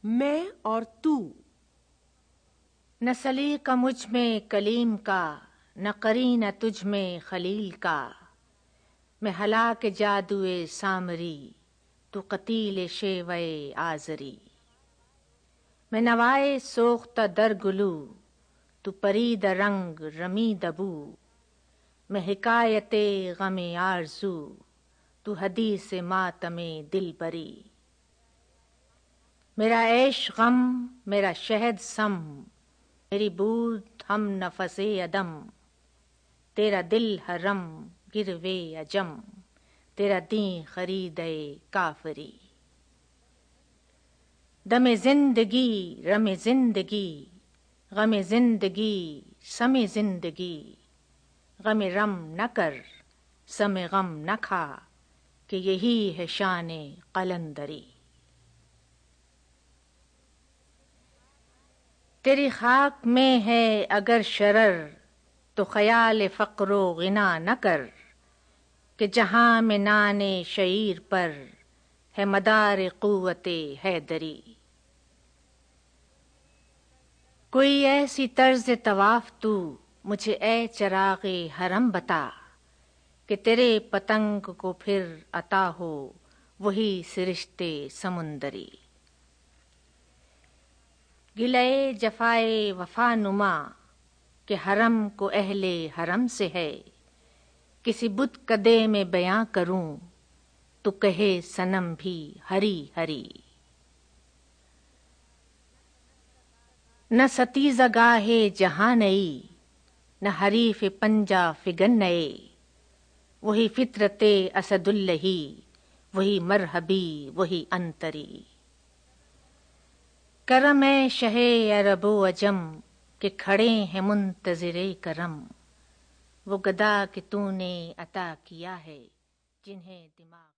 میں اور تو۔ نہ سلیقہ مجھ میں کلیم کا، نہ قرینہ تجھ میں خلیل کا۔ میں ہلاک جادوئے سامری، تو قتیل شیوہ آزری۔ میں نوائے سوختہ در گلو، تو پرید رنگ رمید بو۔ میں حکایت غم آرزو، تو حدیث ماتم دل بری۔ میرا عیش غم، میرا شہد سم، میری بود ہم نفس عدم۔ تیرا دل حرم گروے عجم، تیرا دین خریدے کافری۔ دم زندگی رم زندگی، غم زندگی سم زندگی۔ غم رم نہ کر سم غم نہ کھا، کہ یہی ہے شان قلندری۔ تیری خاک میں ہے اگر شرر، تو خیال فقر و غنا نہ کر۔ کہ جہاں میں نان شعیر پر، ہے مدار قوت حیدری۔ کوئی ایسی طرز طواف تو مجھے اے چراغ حرم بتا، کہ تیرے پتنگ کو پھر عطا ہو وہی سرشتے سمندری۔ گلے جفائے وفا نما، کہ حرم کو اہل حرم سے ہے۔ کسی بت کدے میں بیاں کروں، تو کہے صنم بھی ہری ہری۔ نہ ستیزہ گاہ جہاں نئی، نہ حریف پنجہ فگن نئے۔ وہی فطرت اسد اللہ، وہی مرحبی وہی انتری۔ کرم ہے شہ عرب و عجم، کہ کھڑے ہیں منتظر کرم۔ وہ گدا کہ تو نے عطا کیا ہے، جنہیں دماغ